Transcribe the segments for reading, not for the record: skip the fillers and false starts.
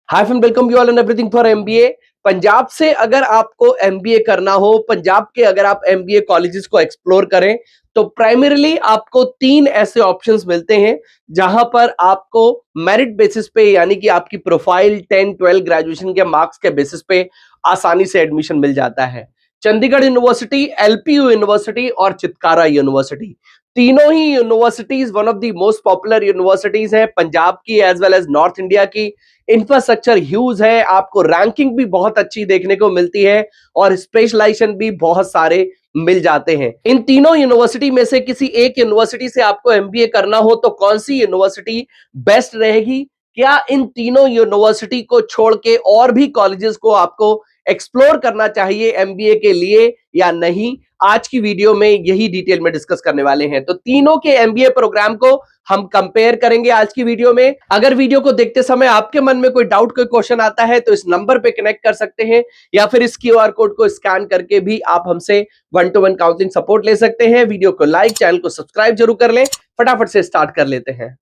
Hi friend, welcome you all and everything for MBA. Punjab से अगर आपको एमबीए करना हो, पंजाब के अगर आप एमबीए कॉलेजेस को एक्सप्लोर करें तो प्राइमरीली आपको तीन ऐसे ऑप्शंस मिलते हैं जहां पर आपको मेरिट बेसिस पे यानी कि आपकी प्रोफाइल 10 12 ग्रेजुएशन के मार्क्स के बेसिस पे आसानी से एडमिशन मिल जाता है। चंडीगढ़ यूनिवर्सिटी, एलपीयू यूनिवर्सिटी और चितकारा यूनिवर्सिटी, तीनों ही universities one of the most popular universities है पंजाब की as well as north India की। इंफ्रास्ट्रक्चर ह्यूज है, आपको रैंकिंग भी बहुत अच्छी देखने को मिलती है और स्पेशलाइजेशन भी बहुत सारे मिल जाते हैं। इन तीनों यूनिवर्सिटी में से किसी एक यूनिवर्सिटी से आपको एमबीए करना हो तो कौन सी यूनिवर्सिटी बेस्ट रहेगी? क्या इन तीनों यूनिवर्सिटी को छोड़ के और भी कॉलेजेस को आपको एक्सप्लोर करना चाहिए एमबीए के लिए या नहीं? आज की वीडियो में यही डिटेल में डिस्कस करने वाले हैं। तो तीनों के एमबीए प्रोग्राम को हम कंपेयर करेंगे आज की वीडियो में। अगर वीडियो को देखते समय आपके मन में कोई डाउट, कोई क्वेश्चन आता है तो इस नंबर पे कनेक्ट कर सकते हैं या फिर इस क्यूआर कोड को स्कैन करके भी आप हमसे 1-to-1 काउंसलिंग सपोर्ट ले सकते हैं। वीडियो को लाइक, चैनल को सब्सक्राइब जरूर कर लें। फटाफट से स्टार्ट कर लेते हैं।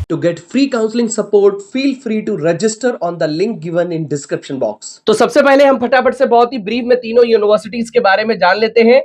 To get free counseling support, feel free to register on the link given in description box। तो सबसे पहले हम फटाफट से बहुत ही ब्रीफ में तीनों यूनिवर्सिटीज के बारे में जान लेते हैं।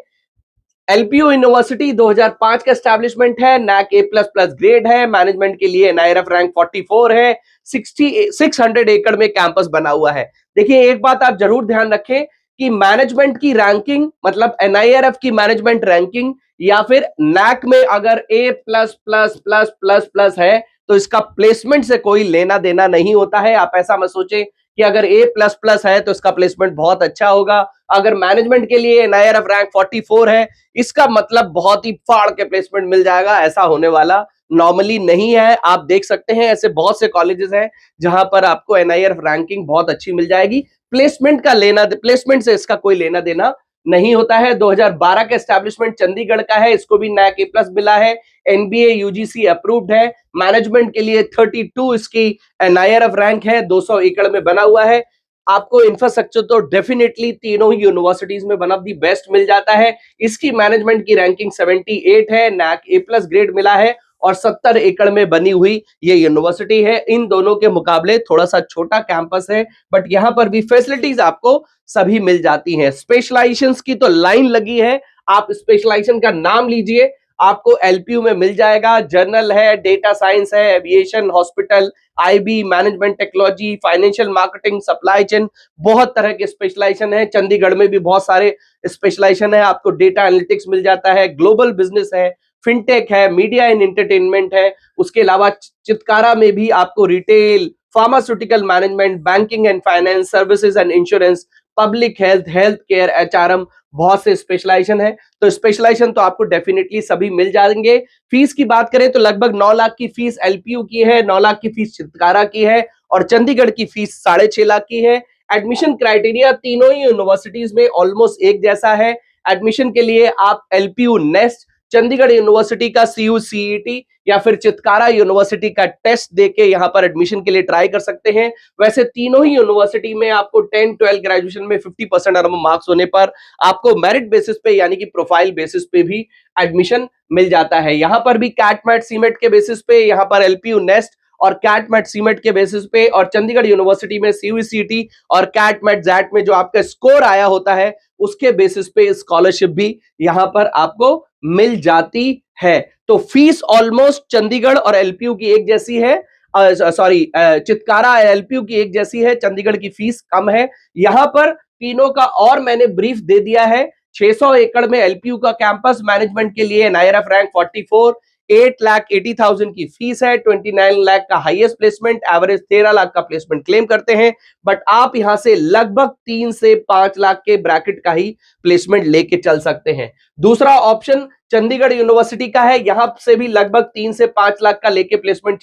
एलपीयू यूनिवर्सिटी 2005 का एस्टैब्लिशमेंट है, नैक A++ ग्रेड है, मैनेजमेंट के लिए एनआईआरएफ रैंक 44 है, 600 एकड़ में कैंपस बना हुआ है। देखिए, एक बात आप जरूर ध्यान रखें कि मैनेजमेंट की रैंकिंग मतलब एनआईआरएफ की मैनेजमेंट रैंकिंग या फिर नैक में अगर A+++++ है तो इसका प्लेसमेंट से कोई लेना देना नहीं होता है। आप ऐसा मत सोचें कि अगर A++ है तो इसका प्लेसमेंट बहुत अच्छा होगा। अगर मैनेजमेंट के लिए एनआईआरएफ रैंक 44 है इसका मतलब बहुत ही फाड़ के प्लेसमेंट मिल जाएगा, ऐसा होने वाला नॉर्मली नहीं है। आप देख सकते हैं ऐसे बहुत से कॉलेजेस हैं जहां पर आपको एनआईआरएफ रैंकिंग बहुत अच्छी मिल जाएगी। प्लेसमेंट से इसका कोई लेना देना नहीं होता है। 2012 का एस्टैब्लिशमेंट चंडीगढ़ का है, इसको भी नैक A+ मिला है, एनबीए यूजीसी अप्रूव्ड है। मैनेजमेंट के लिए 32 इसकी एनआईआरएफ रैंक है, 200 एकड़ में बना हुआ है। आपको इंफ्रास्ट्रक्चर तो डेफिनेटली तीनों ही यूनिवर्सिटीज में वन ऑफ दी बेस्ट मिल जाता है। इसकी मैनेजमेंट की रैंकिंग 78 है, नैक A+ ग्रेड मिला है और 70 एकड़ में बनी हुई ये यूनिवर्सिटी है। इन दोनों के मुकाबले थोड़ा सा छोटा कैंपस है बट यहां पर भी फैसिलिटीज आपको सभी मिल जाती हैं। स्पेशलाइजेशंस की तो लाइन लगी है, आप स्पेशलाइजेशन का नाम लीजिए, आपको एलपीयू में मिल जाएगा। जर्नल है, डेटा साइंस है, aviation, hospital, IB, management technology, financial marketing, supply chain, बहुत तरह के स्पेशलाइजेशन है। चंडीगढ़ में भी बहुत सारे स्पेशलाइजेशन है, आपको डेटा एनालिटिक्स मिल जाता है, ग्लोबल बिजनेस है, फिनटेक है, मीडिया एंड एंटरटेनमेंट है। उसके अलावा चितकारा में भी आपको retail, pharmaceutical management, banking and finance, services and insurance, public health, health care, HRM, बहुत से स्पेशलाइजेशन है। तो स्पेशलाइजेशन तो आपको डेफिनेटली सभी मिल जाएंगे। फीस की बात करें तो लगभग 9 लाख की फीस एलपीयू की है, 9 लाख की फीस चितकारा की है और चंडीगढ़ की फीस 6.5 लाख की है। एडमिशन क्राइटेरिया तीनों ही यूनिवर्सिटीज में ऑलमोस्ट एक जैसा है। एडमिशन के लिए आप एलपीयू नेस्ट, चंडीगढ़ यूनिवर्सिटी का सीयू सीईटी या फिर चितकारा यूनिवर्सिटी का टेस्ट देके यहां पर एडमिशन के लिए ट्राई कर सकते हैं। वैसे तीनों ही यूनिवर्सिटी में आपको 10 12 ग्रेजुएशन में 50% अरब मार्क्स होने पर आपको मेरिट बेसिस पे यानी कि प्रोफाइल बेसिस पे भी एडमिशन मिल जाता है। यहां पर भी कैट मैट सीमेट के बेसिस पे यहां पर एलपीयू नेस्ट और कैट मैट सीमेट के बेसिस पे और चंडीगढ़ यूनिवर्सिटी में सीयूसीटी और कैट मैट जैट में जो आपका स्कोर आया होता है उसके बेसिस पे स्कॉलरशिप भी यहां पर आपको मिल जाती है। तो फीस ऑलमोस्ट चंडीगढ़ और एलपीयू की एक जैसी है, चितकारा एलपीयू की एक जैसी है, चंडीगढ़ की फीस कम है। यहां पर तीनों का और मैंने ब्रीफ दे दिया है। 600 एकड़ में एलपीयू का कैंपस, मैनेजमेंट के लिए एनआईआरएफ रैंक 44, 8,80,000 की फीस है, 29 लाख का हाईएस्ट प्लेसमेंट, एवरेज 13 लाख का प्लेसमेंट क्लेम करते हैं। बट आप यहां से लगभग 3 से 5 लाख के ब्रैकेट का ही प्लेसमेंट लेके चल सकते हैं। दूसरा ऑप्शन चंडीगढ़ यूनिवर्सिटी का है, यहां से भी लगभग 3 से 5 लाख का लेके प्लेसमेंट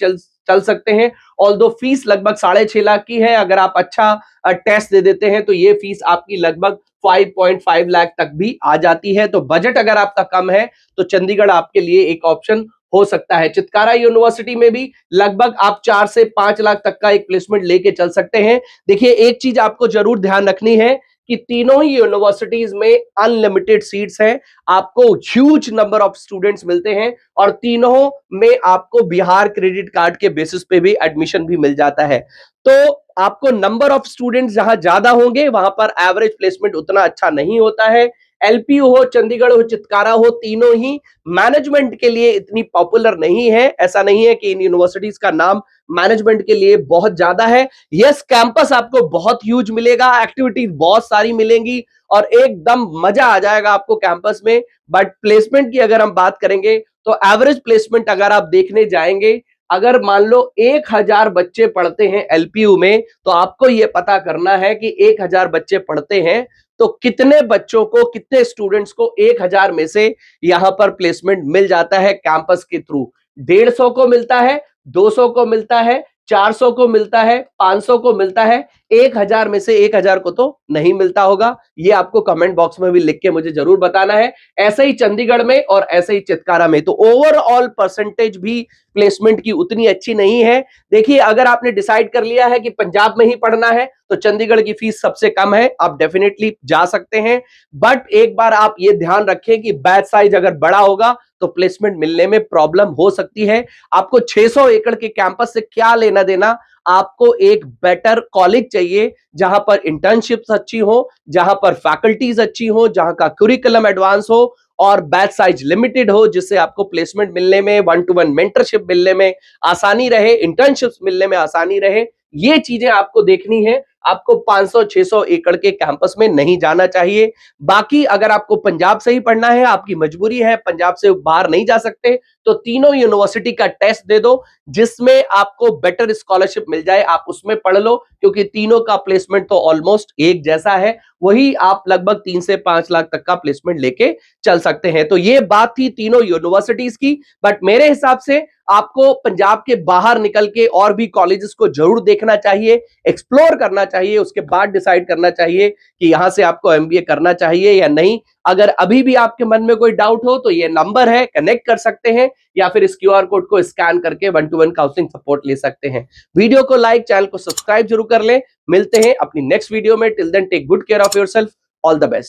चल सकते हैं। ऑल्दो फीस लगभग 6.5 लाख की है। अगर आप अच्छा टेस्ट दे देते हैं तो ये फीस आपकी लगभग 5.5 लाख तक भी आ जाती है। तो बजट अगर आपका कम है तो चंडीगढ़ आपके लिए एक ऑप्शन हो सकता है। चितकारा यूनिवर्सिटी में भी लगभग आप 4 से 5 लाख तक का एक प्लेसमेंट लेके चल सकते हैं। देखिए, एक चीज आपको जरूर ध्यान रखनी है कि तीनों ही यूनिवर्सिटीज में अनलिमिटेड सीट्स हैं, आपको ह्यूज नंबर ऑफ स्टूडेंट्स मिलते हैं और तीनों में आपको बिहार क्रेडिट कार्ड के बेसिस पे भी एडमिशन भी मिल जाता है। तो आपको नंबर ऑफ स्टूडेंट्स जहां ज्यादा होंगे वहां पर एवरेज प्लेसमेंट उतना अच्छा नहीं होता है। एलपीयू हो, चंडीगढ़ हो, चितकारा हो, तीनों ही मैनेजमेंट के लिए इतनी पॉपुलर नहीं है। ऐसा नहीं है कि इन यूनिवर्सिटीज का नाम मैनेजमेंट के लिए बहुत ज्यादा है। यस, कैंपस आपको बहुत ह्यूज मिलेगा, एक्टिविटीज बहुत सारी मिलेंगी और एकदम मजा आ जाएगा आपको कैंपस में। बट प्लेसमेंट की अगर हम बात करेंगे तो एवरेज प्लेसमेंट अगर आप देखने जाएंगे, अगर मान लो 1000 बच्चे पढ़ते हैं एलपीयू में, तो आपको यह पता करना है कि 1000 बच्चे पढ़ते हैं तो कितने बच्चों को, कितने स्टूडेंट्स को 1000 में से यहां पर प्लेसमेंट मिल जाता है कैंपस के थ्रू। 150 को मिलता है, 200 को मिलता है, 400 को मिलता है, 500 को मिलता है, 1000 में से 1000 को तो नहीं मिलता होगा। ये आपको कमेंट बॉक्स में भी लिख के मुझे जरूर बताना है। ऐसे ही चंडीगढ़ में और ऐसे ही चितकारा में तो ओवरऑल परसेंटेज भी प्लेसमेंट की उतनी अच्छी नहीं है। देखिए, अगर आपने डिसाइड कर लिया है कि पंजाब में ही पढ़ना है तो चंडीगढ़ की फीस सबसे कम है, आप डेफिनेटली जा सकते हैं। बट एक बार आप ये ध्यान रखें कि बैच साइज अगर बड़ा होगा तो प्लेसमेंट मिलने में प्रॉब्लम हो सकती है। आपको 600 एकड़ के कैंपस से क्या लेना देना, आपको एक बेटर कॉलेज चाहिए जहां पर इंटर्नशिप्स अच्छी हो, जहां पर फैकल्टीज अच्छी हो, जहां का कुरिकुलम एडवांस हो और बैच साइज लिमिटेड हो, जिससे आपको प्लेसमेंट मिलने में, 1-to-1 मेंटरशिप मिलने में आसानी रहे, इंटर्नशिप्स मिलने में आसानी रहे। ये चीजें आपको देखनी है। आपको 500-600 एकड़ के कैंपस में नहीं जाना चाहिए। बाकी अगर आपको पंजाब से ही पढ़ना है, आपकी मजबूरी है, पंजाब से बाहर नहीं जा सकते, तो तीनों यूनिवर्सिटी का टेस्ट दे दो जिसमें आपको बेटर स्कॉलरशिप मिल जाए, आप उसमें पढ़ लो, क्योंकि तीनों का प्लेसमेंट तो ऑलमोस्ट एक जैसा है। वही आप लगभग 3 से 5 लाख तक का प्लेसमेंट लेके चल सकते हैं। तो ये बात थी तीनों यूनिवर्सिटीज की। बट मेरे हिसाब से आपको पंजाब के बाहर निकल के और भी कॉलेजेस को जरूर देखना चाहिए, एक्सप्लोर करना चाहिए, उसके बाद डिसाइड करना चाहिए कि यहां से आपको एमबीए करना चाहिए या नहीं। अगर अभी भी आपके मन में कोई डाउट हो तो ये नंबर है, कनेक्ट कर सकते हैं या फिर इस क्यूआर कोड को स्कैन करके 1-to-1 काउंसलिंग सपोर्ट ले सकते हैं। वीडियो को लाइक, चैनल को सब्सक्राइब जरूर कर लें। मिलते हैं अपनी नेक्स्ट वीडियो में। Till then take good care of yourself. All the best.